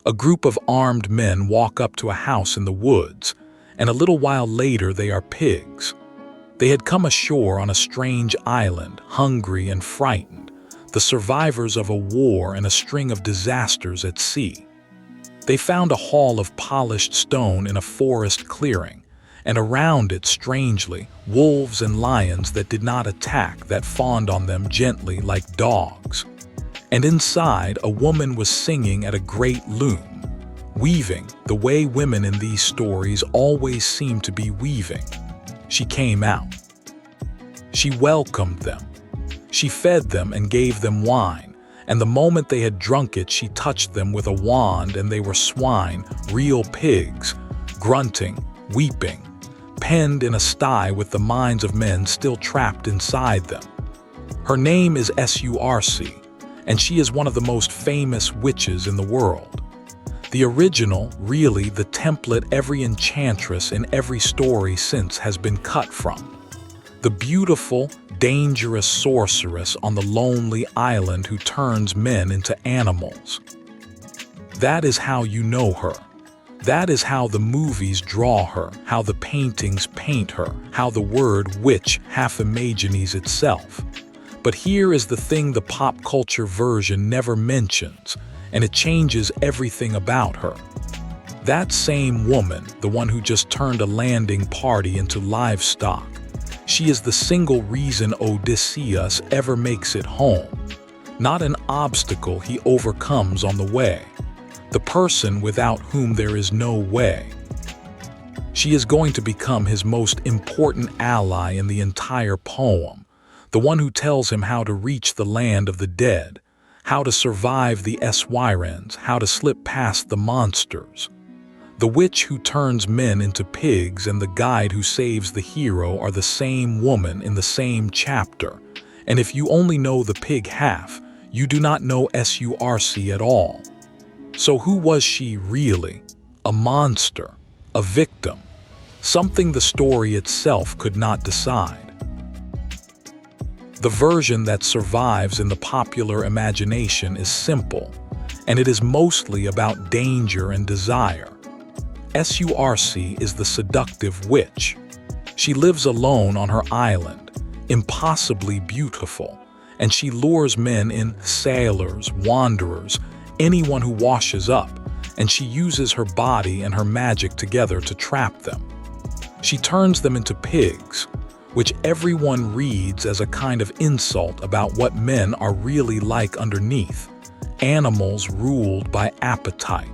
A group of armed men walk up to a house in the woods, and a little while later they are pigs. They had come ashore on a strange island, hungry and frightened, the survivors of a war and a string of disasters at sea. They found a hall of polished stone in a forest clearing, and around it, strangely, wolves and lions that did not attack, that fawned on them gently like dogs. And inside, a woman was singing at a great loom, weaving the way women in these stories always seem to be weaving. She came out. She welcomed them. She fed them and gave them wine, and the moment they had drunk it, she touched them with a wand, and they were swine, real pigs, grunting, weeping, penned in a sty with the minds of men still trapped inside them. Her name is Circe, and she is one of the most famous witches in the world. The original, really the template every enchantress in every story since has been cut from. The beautiful, dangerous sorceress on the lonely island who turns men into animals. That is how you know her. That is how the movies draw her, how the paintings paint her, how the word witch half imagines itself. But here is the thing the pop culture version never mentions, and it changes everything about her. That same woman, the one who just turned a landing party into livestock, she is the single reason Odysseus ever makes it home. Not an obstacle he overcomes on the way. The person without whom there is no way. She is going to become his most important ally in the entire poem, the one who tells him how to reach the land of the dead, how to survive the Sirens, how to slip past the monsters. The witch who turns men into pigs and the guide who saves the hero are the same woman in the same chapter, and if you only know the pig half, you do not know Circe at all. So who was she really? A monster, a victim, something the story itself could not decide. The version that survives in the popular imagination is simple, and it is mostly about danger and desire. Circe is the seductive witch. She lives alone on her island, impossibly beautiful, and she lures men in, sailors, wanderers, anyone who washes up, and she uses her body and her magic together to trap them. She turns them into pigs, which everyone reads as a kind of insult about what men are really like underneath, animals ruled by appetite.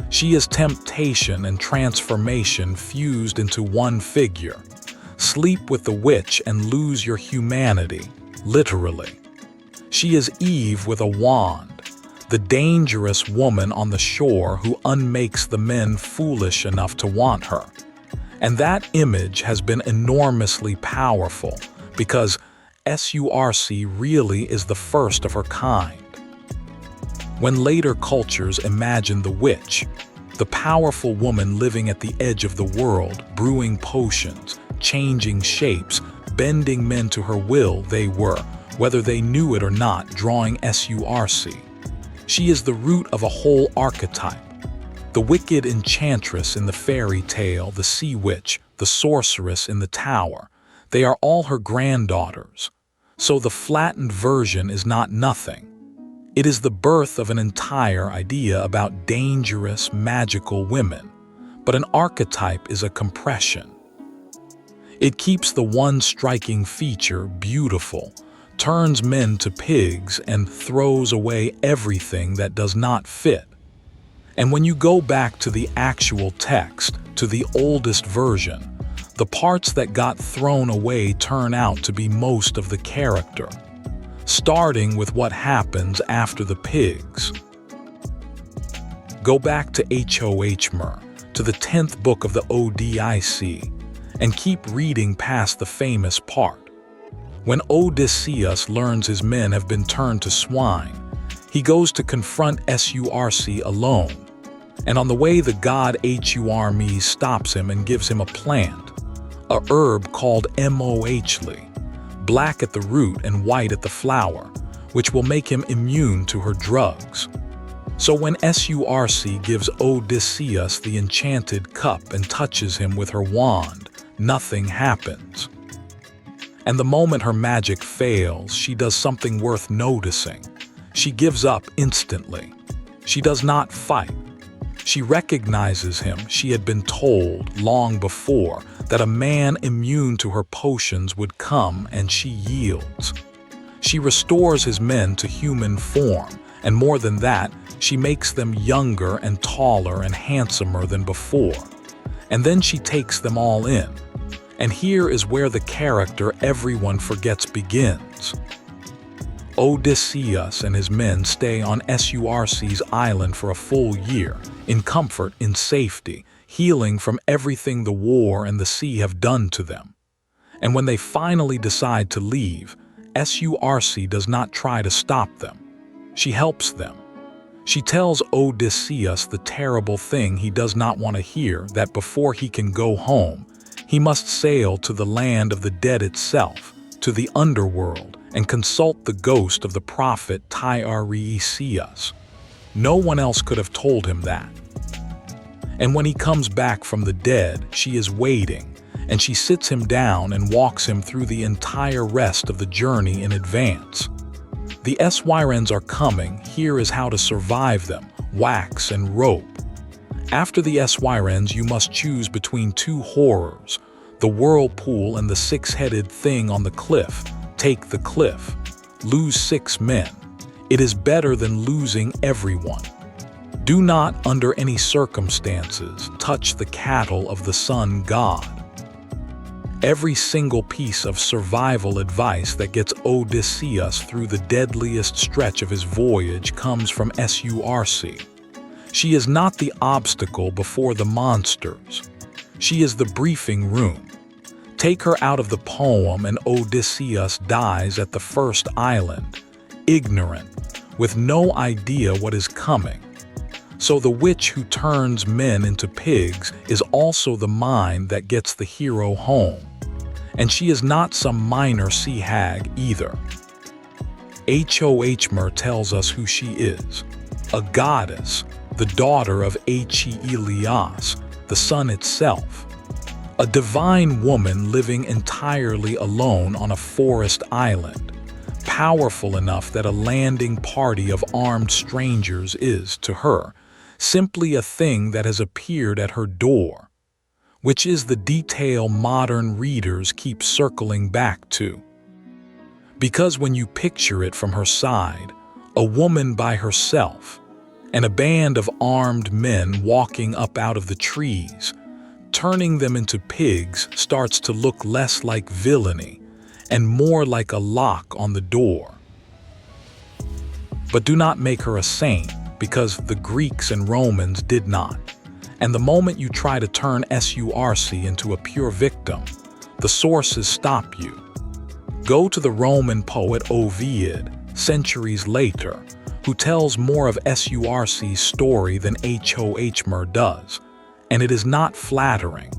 She is temptation and transformation fused into one figure. Sleep with the witch and lose your humanity, literally. She is Eve with a wand, the dangerous woman on the shore who unmakes the men foolish enough to want her. And that image has been enormously powerful because Circe really is the first of her kind. When later cultures imagine the witch, the powerful woman living at the edge of the world, brewing potions, changing shapes, bending men to her will, they were, whether they knew it or not, drawing Circe. She is the root of a whole archetype. The wicked enchantress in the fairy tale, the sea witch, the sorceress in the tower, they are all her granddaughters. So the flattened version is not nothing. It is the birth of an entire idea about dangerous, magical women, but an archetype is a compression. It keeps the one striking feature beautiful, turns men to pigs, and throws away everything that does not fit. And when you go back to the actual text, to the oldest version, the parts that got thrown away turn out to be most of the character. Starting with what happens after the pigs. Go back to Hohmer, to the 10th book of the Odyssey, and keep reading past the famous part. When Odysseus learns his men have been turned to swine, he goes to confront Circe alone, and on the way the god Hermes stops him and gives him a plant, a herb called Mohle, black at the root and white at the flower, which will make him immune to her drugs. So when Circe gives Odysseus the enchanted cup and touches him with her wand, nothing happens. And the moment her magic fails, she does something worth noticing. She gives up instantly. She does not fight. She recognizes him. She had been told long before that a man immune to her potions would come, and she yields. She restores his men to human form, and more than that, she makes them younger and taller and handsomer than before. And then she takes them all in. And here is where the character everyone forgets begins. Odysseus and his men stay on Circe's island for a full year, in comfort, in safety, healing from everything the war and the sea have done to them. And when they finally decide to leave, Circe does not try to stop them. She helps them. She tells Odysseus the terrible thing he does not want to hear, that before he can go home, he must sail to the land of the dead itself, to the underworld, and consult the ghost of the prophet Tiresias. No one else could have told him that. And when he comes back from the dead, she is waiting, and she sits him down and walks him through the entire rest of the journey in advance. The Sirens are coming. Here is how to survive them: wax and rope. After the Sirens, you must choose between two horrors, the whirlpool and the six-headed thing on the cliff. Take the cliff. Lose 6 men. It is better than losing everyone. Do not, under any circumstances, touch the cattle of the sun god. Every single piece of survival advice that gets Odysseus through the deadliest stretch of his voyage comes from Circe. She is not the obstacle before the monsters. She is the briefing room. Take her out of the poem and Odysseus dies at the first island, ignorant, with no idea what is coming. So the witch who turns men into pigs is also the mind that gets the hero home. And she is not some minor sea hag either. Hohmer tells us who she is: a goddess, the daughter of Helios, the sun itself. A divine woman living entirely alone on a forest island, powerful enough that a landing party of armed strangers is, to her, simply a thing that has appeared at her door, which is the detail modern readers keep circling back to. Because when you picture it from her side, a woman by herself, and a band of armed men walking up out of the trees, turning them into pigs starts to look less like villainy and more like a lock on the door. But do not make her a saint, because the Greeks and Romans did not. And the moment you try to turn Circe into a pure victim, the sources stop you. Go to the Roman poet Ovid, centuries later, who tells more of Circe's story than Hohmer does, and it is not flattering.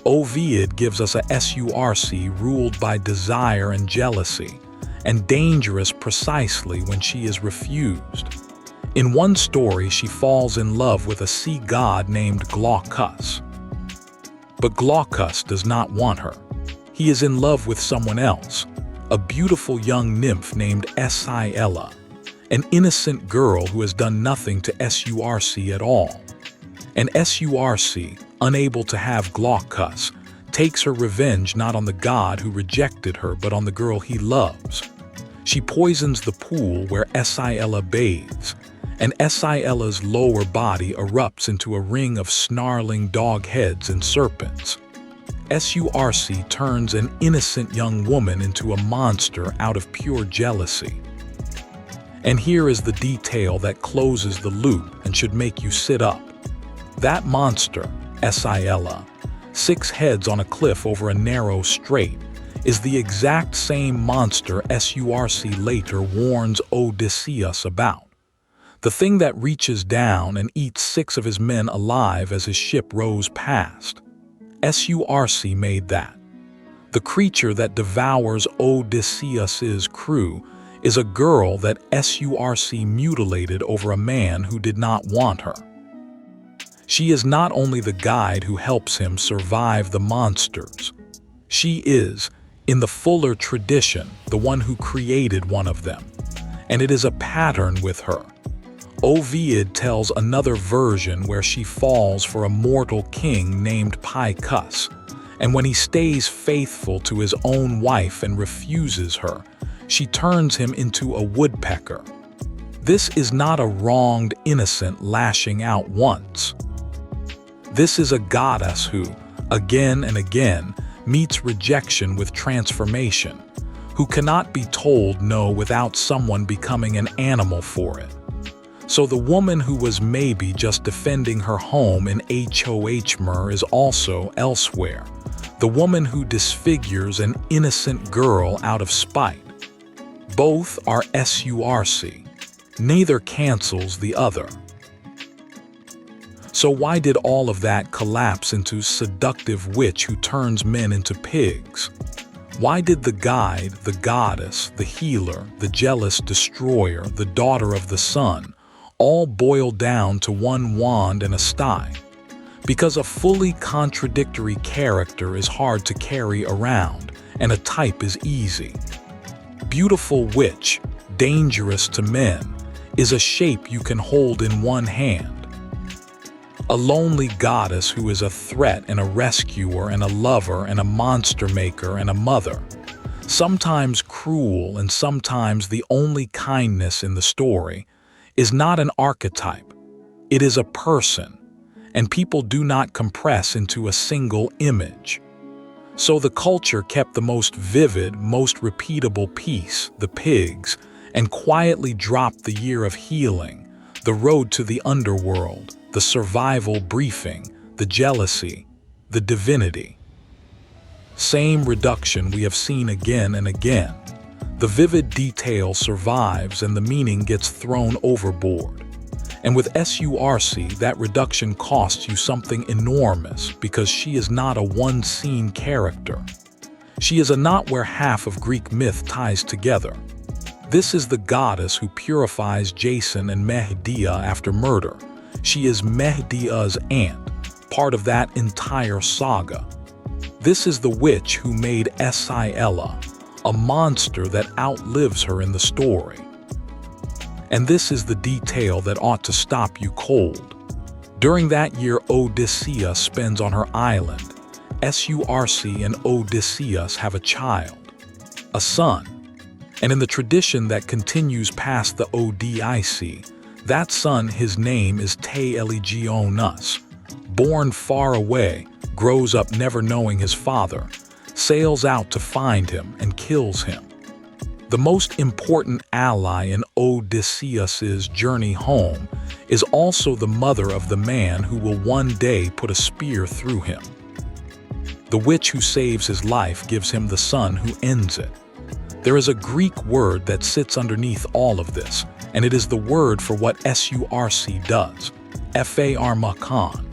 Ovid gives us a Circe ruled by desire and jealousy, and dangerous precisely when she is refused. In one story, she falls in love with a sea god named Glaucus. But Glaucus does not want her. He is in love with someone else, a beautiful young nymph named Scylla, an innocent girl who has done nothing to Circe at all. And Circe, unable to have Glaucus, takes her revenge not on the god who rejected her but on the girl he loves. She poisons the pool where Scylla bathes, and Scylla's lower body erupts into a ring of snarling dog heads and serpents. Circe turns an innocent young woman into a monster out of pure jealousy. And here is the detail that closes the loop and should make you sit up. That monster, Scylla, 6 heads on a cliff over a narrow strait, is the exact same monster Circe later warns Odysseus about. The thing that reaches down and eats 6 of his men alive as his ship rows past. Circe made that. The creature that devours Odysseus's crew is a girl that Circe mutilated over a man who did not want her. She is not only the guide who helps him survive the monsters. She is, in the fuller tradition, the one who created one of them. And it is a pattern with her. Ovid tells another version where she falls for a mortal king named Picus, and when he stays faithful to his own wife and refuses her, she turns him into a woodpecker. This is not a wronged innocent lashing out once. This is a goddess who, again and again, meets rejection with transformation, who cannot be told no without someone becoming an animal for it. So the woman who was maybe just defending her home in Hohmur is also elsewhere, the woman who disfigures an innocent girl out of spite. Both are Circe. Neither cancels the other. So why did all of that collapse into seductive witch who turns men into pigs? Why did the guide, the goddess, the healer, the jealous destroyer, the daughter of the sun, all boil down to one wand and a sty? Because a fully contradictory character is hard to carry around, and a type is easy. Beautiful witch, dangerous to men, is a shape you can hold in one hand. A lonely goddess who is a threat and a rescuer and a lover and a monster maker and a mother. Sometimes cruel and sometimes the only kindness in the story, is not an archetype. It is a person, and people do not compress into a single image. So the culture kept the most vivid, most repeatable piece, the pigs, and quietly dropped the year of healing, the road to the underworld, the survival briefing, the jealousy, the divinity. Same reduction we have seen again and again. The vivid detail survives and the meaning gets thrown overboard. And with Circe, that reduction costs you something enormous because she is not a one-scene character. She is a knot where half of Greek myth ties together. This is the goddess who purifies Jason and Medea after murder. She is Medea's aunt, part of that entire saga. This is the witch who made Scylla, a monster that outlives her in the story. And this is the detail that ought to stop you cold. During that year Odysseus spends on her island, Circe and Odysseus have a child, a son. And in the tradition that continues past the Odyssey, that son, his name is Telegionos, born far away, grows up never knowing his father, sails out to find him and kills him. The most important ally in Odysseus's journey home is also the mother of the man who will one day put a spear through him. The witch who saves his life gives him the son who ends it. There is a Greek word that sits underneath all of this, and it is the word for what Circe does, pharmakon.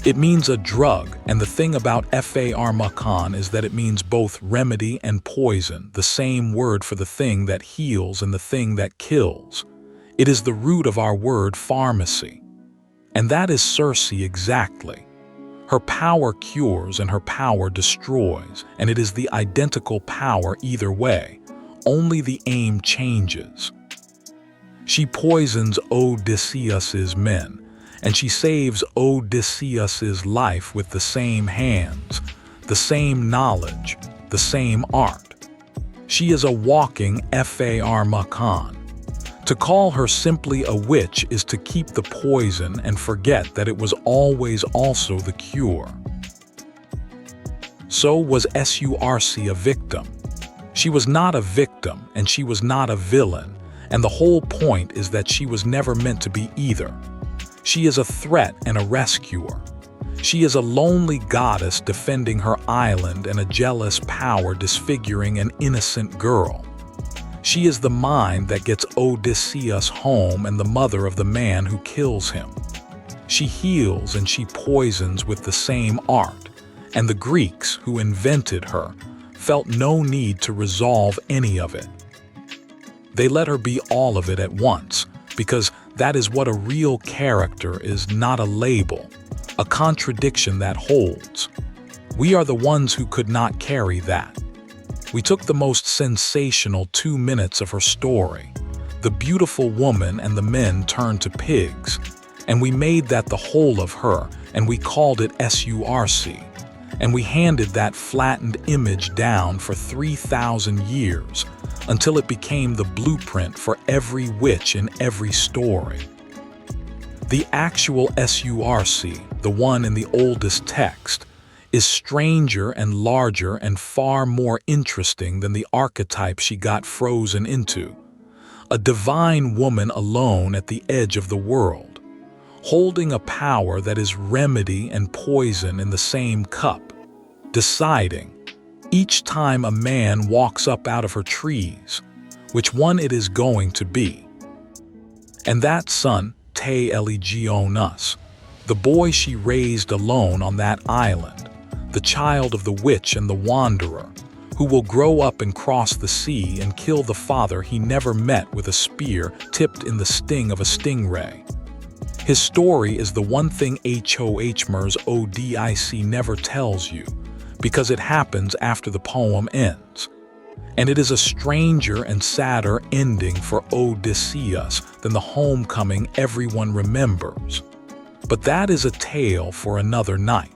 It means a drug, and the thing about pharmakon is that it means both remedy and poison, the same word for the thing that heals and the thing that kills. It is the root of our word pharmacy. And that is Circe exactly. Her power cures and her power destroys, and it is the identical power either way. Only the aim changes. She poisons Odysseus's men, and she saves Odysseus's life with the same hands, the same knowledge, the same art. She is a walking pharmakon. To call her simply a witch is to keep the poison and forget that it was always also the cure. So was Circe a victim? She was not a victim, and she was not a villain, and the whole point is that she was never meant to be either. She is a threat and a rescuer. She is a lonely goddess defending her island and a jealous power disfiguring an innocent girl. She is the mind that gets Odysseus home and the mother of the man who kills him. She heals and she poisons with the same art, and the Greeks who invented her felt no need to resolve any of it. They let her be all of it at once, because that is what a real character is, not a label, a contradiction that holds. We are the ones who could not carry that. We took the most sensational 2 minutes of her story, the beautiful woman and the men turned to pigs, and we made that the whole of her, and we called it Circe, and we handed that flattened image down for 3,000 years, until it became the blueprint for every witch in every story. The actual Circe, the one in the oldest text, is stranger and larger and far more interesting than the archetype she got frozen into. A divine woman alone at the edge of the world, holding a power that is remedy and poison in the same cup, deciding, each time a man walks up out of her trees, which one it is going to be. And that son, te elegionas, the boy she raised alone on that island, the child of the witch and the wanderer, who will grow up and cross the sea and kill the father he never met with a spear tipped in the sting of a stingray. His story is the one thing Homer's Odyssey never tells you, because it happens after the poem ends. And it is a stranger and sadder ending for Odysseus than the homecoming everyone remembers. But that is a tale for another night.